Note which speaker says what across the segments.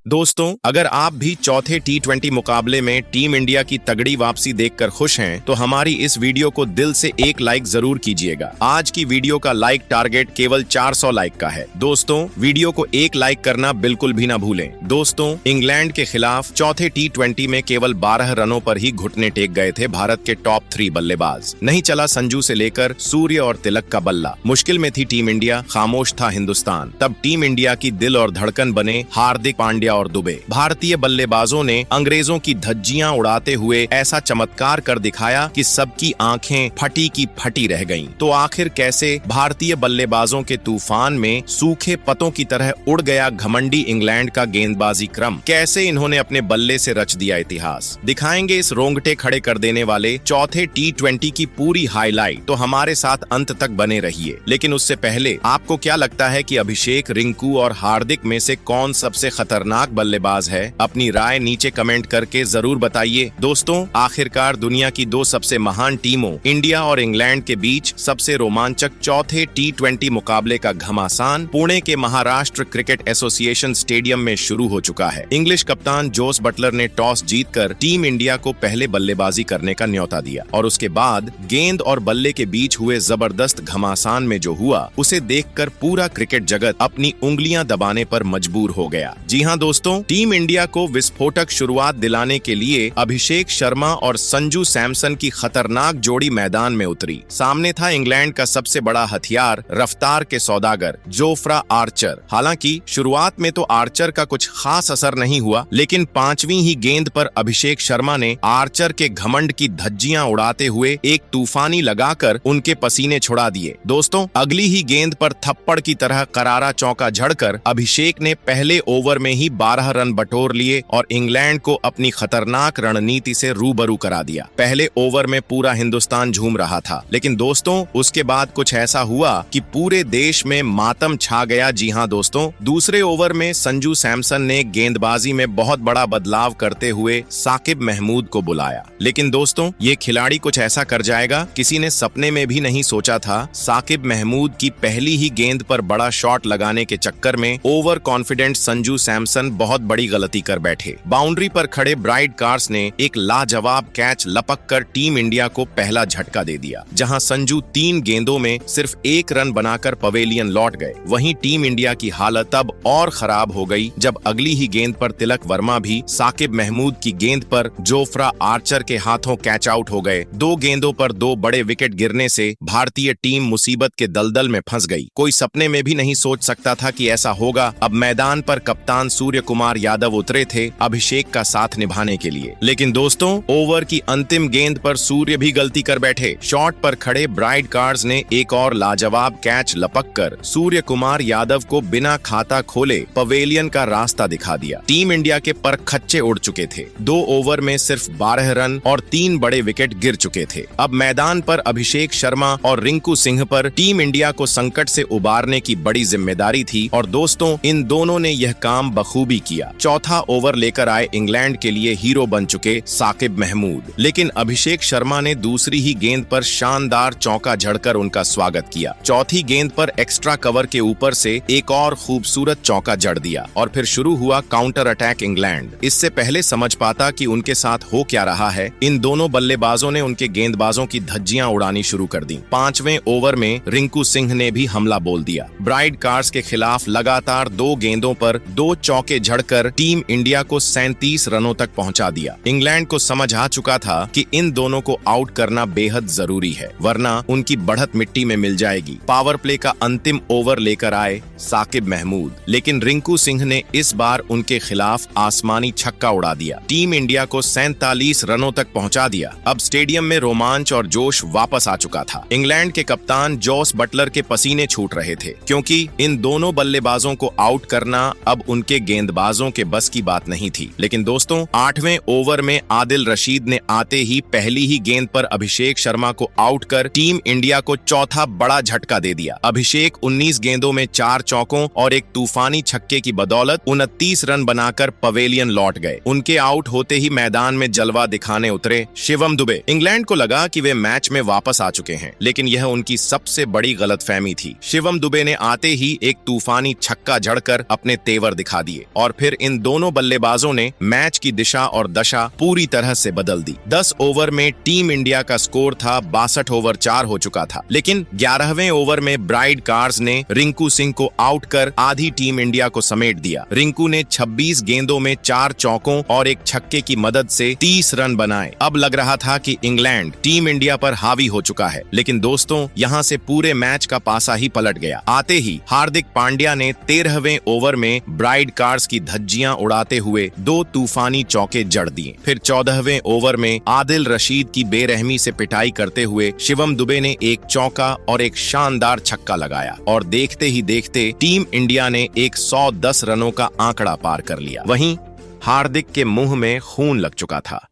Speaker 1: दोस्तों, अगर आप भी चौथे T20 मुकाबले में टीम इंडिया की तगड़ी वापसी देखकर खुश हैं, तो हमारी इस वीडियो को दिल से एक लाइक जरूर कीजिएगा। आज की वीडियो का लाइक टारगेट केवल 400 लाइक का है। दोस्तों, वीडियो को एक लाइक करना बिल्कुल भी ना भूलें। दोस्तों, इंग्लैंड के खिलाफ चौथे T20 में केवल 12 रनों पर ही घुटने टेक गए थे भारत के टॉप 3 बल्लेबाज। नहीं चला संजू से लेकर सूर्य और तिलक का बल्ला। मुश्किल में थी टीम इंडिया, खामोश था हिंदुस्तान। तब टीम इंडिया की दिल और धड़कन बने हार्दिक पांड्या और दुबे। भारतीय बल्लेबाजों ने अंग्रेजों की धज्जियां उड़ाते हुए ऐसा चमत्कार कर दिखाया कि सबकी आंखें फटी की फटी रह गईं। तो आखिर कैसे भारतीय बल्लेबाजों के तूफान में सूखे पत्तों की तरह उड़ गया घमंडी इंग्लैंड का गेंदबाजी क्रम? कैसे इन्होंने अपने बल्ले से रच दिया इतिहास? दिखाएंगे इस रोंगटे खड़े कर देने वाले चौथे T20 की पूरी हाईलाइट। तो हमारे साथ अंत तक बने रहिए। लेकिन उससे पहले आपको क्या लगता है कि अभिषेक, रिंकू और हार्दिक में से कौन सबसे खतरनाक बल्लेबाज है? अपनी राय नीचे कमेंट करके जरूर बताइए। दोस्तों, आखिरकार दुनिया की दो सबसे महान टीमों इंडिया और इंग्लैंड के बीच सबसे रोमांचक चौथे T20 मुकाबले का घमासान पुणे के महाराष्ट्र क्रिकेट एसोसिएशन स्टेडियम में शुरू हो चुका है। इंग्लिश कप्तान जोस बटलर ने टॉस जीतकर टीम इंडिया को पहले बल्लेबाजी करने का न्योता दिया और उसके बाद गेंद और बल्ले के बीच हुए जबरदस्त घमासान में जो हुआ, उसे देखकर पूरा क्रिकेट जगत अपनी उंगलियां दबाने पर मजबूर हो गया। जी हाँ दोस्तों, टीम इंडिया को विस्फोटक शुरुआत दिलाने के लिए अभिषेक शर्मा और संजू सैमसन की खतरनाक जोड़ी मैदान में उतरी। सामने था इंग्लैंड का सबसे बड़ा हथियार, रफ्तार के सौदागर जोफ्रा आर्चर। हालांकि शुरुआत में तो आर्चर का कुछ खास असर नहीं हुआ, लेकिन 5वीं ही गेंद पर अभिषेक शर्मा ने आर्चर के घमंड की धज्जियां उड़ाते हुए एक तूफानी लगाकर उनके पसीने छुड़ा दिए। दोस्तों, अगली ही गेंद पर थप्पड़ की तरह करारा चौका झड़कर अभिषेक ने पहले ओवर में ही 12 रन बटोर लिए और इंग्लैंड को अपनी खतरनाक रणनीति से रूबरू करा दिया। पहले ओवर में पूरा हिंदुस्तान झूम रहा था, लेकिन दोस्तों उसके बाद कुछ ऐसा हुआ कि पूरे देश में मातम छा गया। जी हाँ दोस्तों, दूसरे ओवर में संजू सैमसन ने गेंदबाजी में बहुत बड़ा बदलाव करते हुए साकिब महमूद को बुलाया। लेकिन दोस्तों, ये खिलाड़ी कुछ ऐसा कर जाएगा किसी ने सपने में भी नहीं सोचा था। साकिब महमूद की पहली ही गेंद पर बड़ा शॉट लगाने के चक्कर में ओवर कॉन्फिडेंट संजू सैमसन बहुत बड़ी गलती कर बैठे। बाउंड्री पर खड़े ब्राइड कार्स ने एक लाजवाब कैच लपक कर टीम इंडिया को पहला झटका दे दिया। जहां संजू 3 गेंदों में सिर्फ 1 रन बनाकर पवेलियन लौट गए, वहीं टीम इंडिया की हालत तब और खराब हो गई जब अगली ही गेंद पर तिलक वर्मा भी साकिब महमूद की गेंद पर जोफ्रा आर्चर के हाथों कैच आउट हो गए। 2 गेंदों पर 2 बड़े विकेट गिरने से भारतीय टीम मुसीबत के दलदल में फंस गई। कोई सपने में भी नहीं सोच सकता था कि ऐसा होगा। अब मैदान पर कप्तान सूर्य कुमार यादव उतरे थे अभिषेक का साथ निभाने के लिए। लेकिन दोस्तों, ओवर की अंतिम गेंद पर सूर्य भी गलती कर बैठे। शॉट पर खड़े ब्राइड कार्स ने एक और लाजवाब कैच लपककर सूर्य कुमार यादव को बिना खाता खोले पवेलियन का रास्ता दिखा दिया। टीम इंडिया के पर खच्चे उड़ चुके थे। 2 ओवर में सिर्फ 12 रन और 3 बड़े विकेट गिर चुके थे। अब मैदान पर अभिषेक शर्मा और रिंकू सिंह पर टीम इंडिया को संकट से उबारने की बड़ी जिम्मेदारी थी और दोस्तों, इन दोनों ने यह काम बखूबी किया। चौथा ओवर लेकर आए इंग्लैंड के लिए हीरो बन चुके साकिब महमूद। लेकिन अभिषेक शर्मा ने दूसरी ही गेंद पर शानदार चौका झड़कर उनका स्वागत किया। चौथी गेंद पर एक्स्ट्रा कवर के ऊपर से एक और खूबसूरत चौका जड़ दिया और फिर शुरू हुआ काउंटर अटैक इंग्लैंड। इससे पहले समझ पाता कि उनके साथ हो क्या रहा है, इन दोनों बल्लेबाजों ने उनके गेंदबाजों की धज्जियां उड़ानी शुरू कर दी। 5वें ओवर में रिंकू सिंह ने भी हमला बोल दिया। ब्राइड कार्स के खिलाफ लगातार 2 गेंदों पर 2 चौके झड़कर टीम इंडिया को 37 रनों तक पहुंचा दिया। इंग्लैंड को समझ आ चुका था कि इन दोनों को आउट करना बेहद जरूरी है, वरना उनकी बढ़त मिट्टी में मिल जाएगी। पावर प्ले का अंतिम ओवर लेकर आए साकिब महमूद, लेकिन रिंकू सिंह ने इस बार उनके खिलाफ आसमानी छक्का उड़ा दिया। टीम इंडिया को 47 रनों तक पहुंचा दिया। अब स्टेडियम में रोमांच और जोश वापस आ चुका था। इंग्लैंड के कप्तान जोस बटलर के पसीने छूट रहे थे, क्योंकि इन दोनों बल्लेबाजों को आउट करना अब उनके गेंदबाजों के बस की बात नहीं थी। लेकिन दोस्तों, 8वें ओवर में आदिल रशीद ने आते ही पहली ही गेंद पर अभिषेक शर्मा को आउट कर टीम इंडिया को चौथा बड़ा झटका दे दिया। अभिषेक 19 गेंदों में 4 चौकों और एक तूफानी छक्के की बदौलत 29 रन बनाकर पवेलियन लौट गए। उनके आउट होते ही मैदान में जलवा दिखाने उतरे शिवम दुबे। इंग्लैंड को लगा कि वे मैच में वापस आ चुके हैं, लेकिन यह उनकी सबसे बड़ी गलतफहमी थी। शिवम दुबे ने आते ही एक तूफानी छक्का जड़कर अपने तेवर दिखा दिए। और फिर इन दोनों बल्लेबाजों ने मैच की दिशा और दशा पूरी तरह से बदल दी। 10 ओवर में टीम इंडिया का स्कोर था 62 ओवर 4 हो चुका था, लेकिन 11वें ओवर में ब्राइड कार्स ने रिंकू सिंह को आउट कर आधी टीम इंडिया को समेट दिया। रिंकू ने 26 गेंदों में 4 चौकों और एक छक्के की मदद से 30 रन बनाए। अब लग रहा था कि इंग्लैंड टीम इंडिया पर हावी हो चुका है, लेकिन दोस्तों यहाँ से पूरे मैच का पासा ही पलट गया। आते ही हार्दिक पांड्या ने 13वें ओवर में ब्राइड कार्स की धज्जियां उड़ाते हुए 2 तूफानी चौके जड़ दिए। फिर 14वें ओवर में आदिल रशीद की बेरहमी से पिटाई करते हुए शिवम दुबे ने एक चौका और एक शानदार छक्का लगाया और देखते ही देखते टीम इंडिया ने 110 रनों का आंकड़ा पार कर लिया। वहीं हार्दिक के मुंह में खून लग चुका था।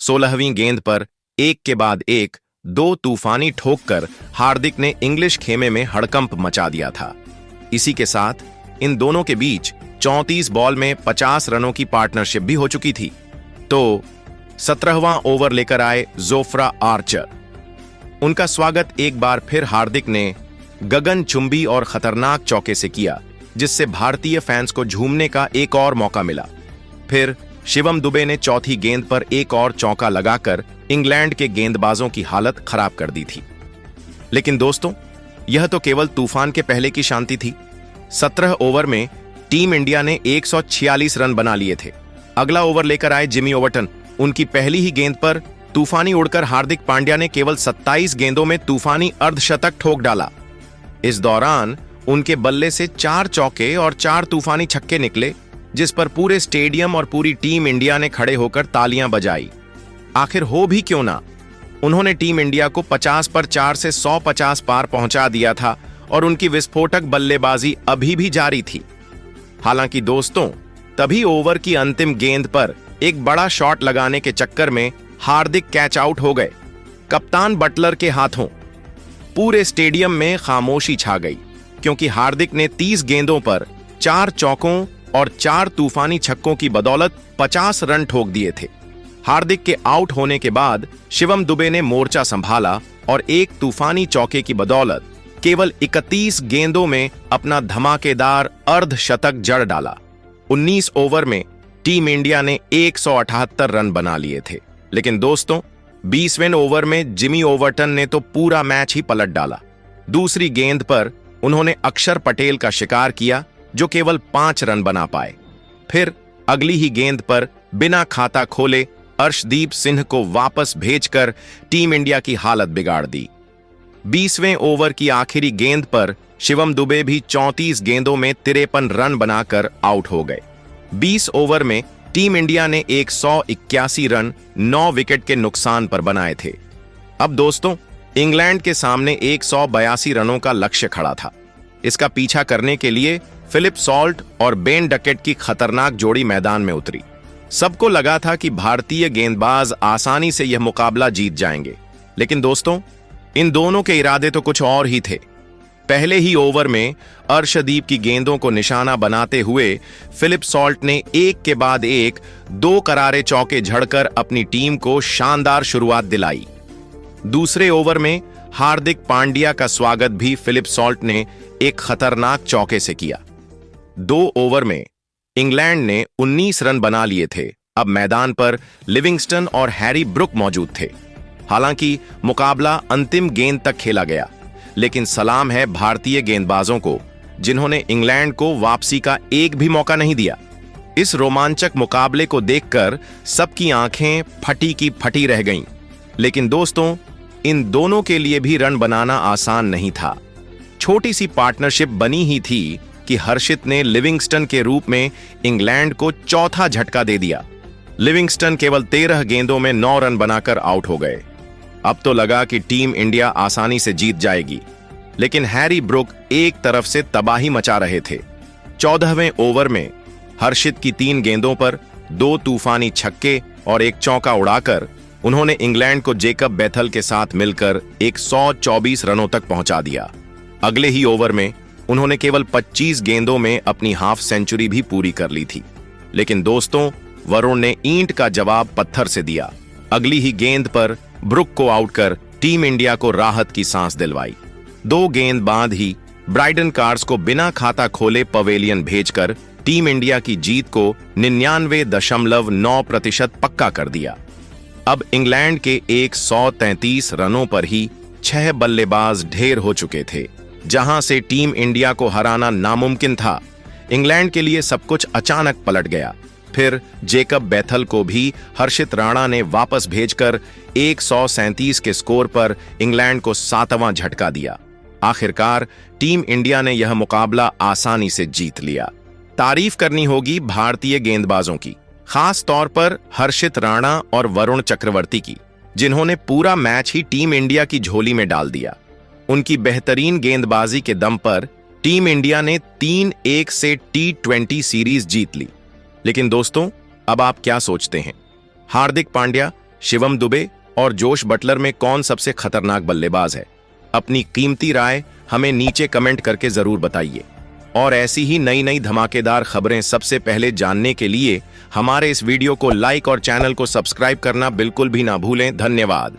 Speaker 1: 16वीं गेंद पर एक के बाद एक 2 तूफानी ठोक कर हार्दिक ने इंग्लिश खेमे में हड़कंप मचा दिया था। इसी के साथ इन दोनों के बीच 34 बॉल में 50 रनों की पार्टनरशिप भी हो चुकी थी। तो 17वां ओवर लेकर आए जोफ्रा आर्चर। उनका स्वागत एक बार फिर हार्दिक ने गगनचुंबी और खतरनाक चौके से किया, जिससे भारतीय फैंस को झूमने का एक और मौका मिला। फिर शिवम दुबे ने चौथी गेंद पर एक और चौका लगाकर इंग्लैंड के गेंदबाजों की हालत खराब कर दी थी। लेकिन दोस्तों, यह तो केवल तूफान के पहले की शांति थी। 17 ओवर में टीम इंडिया ने 146 रन बना लिए थे। अगला ओवर लेकर आए जिमी ओवर्टन। उनकी पहली ही गेंद पर तूफानी उड़कर हार्दिक पांड्या ने केवल 27 गेंदों में तूफानी अर्धशतक ठोक डाला। इस दौरान उनके बल्ले से 4 चौके और 4 तूफानी छक्के निकले, जिस पर पूरे स्टेडियम और पूरी टीम इंडिया ने खड़े होकर तालियां बजाई। आखिर हो भी क्यों ना, उन्होंने टीम इंडिया को 50 पर 4 से 150 पार पहुंचा दिया था और उनकी विस्फोटक बल्लेबाजी अभी भी जारी थी। हालांकि दोस्तों, तभी ओवर की अंतिम गेंद पर एक बड़ा शॉट लगाने के चक्कर में हार्दिक कैच आउट हो गए, कप्तान बटलर के हाथों। पूरे स्टेडियम में खामोशी छा गई, क्योंकि हार्दिक ने 30 गेंदों पर 4 चौकों और 4 तूफानी छक्कों की बदौलत 50 रन ठोक दिए थे। हार्दिक के आउट होने के बाद शिवम दुबे ने मोर्चा संभाला और एक तूफानी चौके की बदौलत केवल 31 गेंदों में अपना धमाकेदार अर्धशतक जड़ डाला। 19 ओवर में टीम इंडिया ने 178 रन बना लिए थे। लेकिन दोस्तों, 20वें ओवर में जिमी ओवर्टन ने तो पूरा मैच ही पलट डाला। दूसरी गेंद पर उन्होंने अक्षर पटेल का शिकार किया, जो केवल 5 रन बना पाए। फिर अगली ही गेंद पर बिना खाता खोले अर्शदीप सिंह को वापस भेजकर टीम इंडिया की हालत बिगाड़ दी। 20वें ओवर की आखिरी गेंद पर शिवम दुबे भी 34 गेंदों में 53 रन बनाकर आउट हो गए। 20 ओवर में टीम इंडिया ने 181 रन 9 विकेट के नुकसान पर बनाए थे। अब दोस्तों, इंग्लैंड के सामने 182 रनों का लक्ष्य खड़ा था। इसका पीछा करने के लिए फिलिप सॉल्ट और बेन डकेट की खतरनाक जोड़ी मैदान में उतरी। सबको लगा था कि भारतीय गेंदबाज आसानी से यह मुकाबला जीत जाएंगे, लेकिन दोस्तों, इन दोनों के इरादे तो कुछ और ही थे। पहले ही ओवर में अर्शदीप की गेंदों को निशाना बनाते हुए फिलिप सॉल्ट ने एक के बाद एक 2 करारे चौके झड़कर अपनी टीम को शानदार शुरुआत दिलाई। दूसरे ओवर में हार्दिक पांड्या का स्वागत भी फिलिप सॉल्ट ने एक खतरनाक चौके से किया। 2 ओवर में इंग्लैंड ने 19 रन बना लिए थे। अब मैदान पर लिविंगस्टन और हैरी ब्रुक मौजूद थे। हालांकि मुकाबला अंतिम गेंद तक खेला गया, लेकिन सलाम है भारतीय गेंदबाजों को, जिन्होंने इंग्लैंड को वापसी का एक भी मौका नहीं दिया। इस रोमांचक मुकाबले को देखकर सबकी आंखें फटी की फटी रह गईं। लेकिन दोस्तों, इन दोनों के लिए भी रन बनाना आसान नहीं था। छोटी सी पार्टनरशिप बनी ही थी कि हर्षित ने लिविंगस्टन के रूप में इंग्लैंड को चौथा झटका दे दिया। लिविंगस्टन केवल 13 गेंदों में 9 रन बनाकर आउट हो गए। अब तो लगा कि टीम इंडिया आसानी से जीत जाएगी, लेकिन हैरी ब्रुक एक तरफ से तबाही मचा रहे थे। 14वें ओवर में हर्षित की 3 गेंदों पर 2 तूफानी छक्के और एक चौका उड़ाकर उन्होंने इंग्लैंड को जेकब बेथल के साथ मिलकर 124 रनों तक पहुंचा दिया। अगले ही ओवर में उन्होंने केवल 25 गेंदों में अपनी हाफ सेंचुरी भी पूरी कर ली थी। लेकिन दोस्तों, वरुण ने ईंट का जवाब पत्थर से दिया। अगली ही गेंद पर ब्रुक को आउट कर टीम इंडिया को राहत की सांस दिलवाई। 2 गेंद बाद ही ब्राइडन कार्स को बिना खाता खोले पवेलियन भेजकर टीम इंडिया की जीत को 99.9% पक्का कर दिया। अब इंग्लैंड के 133 रनों पर ही 6 बल्लेबाज ढेर हो चुके थे, जहां से टीम इंडिया को हराना नामुमकिन था। इंग्लैंड के लिए सब कुछ अचानक पलट गया। फिर जेकब बैथल को भी हर्षित राणा ने वापस भेजकर 137 के स्कोर पर इंग्लैंड को 7वां झटका दिया। आखिरकार टीम इंडिया ने यह मुकाबला आसानी से जीत लिया। तारीफ करनी होगी भारतीय गेंदबाजों की, खास तौर पर हर्षित राणा और वरुण चक्रवर्ती की, जिन्होंने पूरा मैच ही टीम इंडिया की झोली में डाल दिया। उनकी बेहतरीन गेंदबाजी के दम पर टीम इंडिया ने 3-1 से T20 सीरीज जीत ली। लेकिन दोस्तों, अब आप क्या सोचते हैं? हार्दिक पांड्या, शिवम दुबे और जोश बटलर में कौन सबसे खतरनाक बल्लेबाज है? अपनी कीमती राय हमें नीचे कमेंट करके जरूर बताइए। और ऐसी ही नई नई धमाकेदार खबरें सबसे पहले जानने के लिए हमारे इस वीडियो को लाइक और चैनल को सब्सक्राइब करना बिल्कुल भी ना भूलें। धन्यवाद।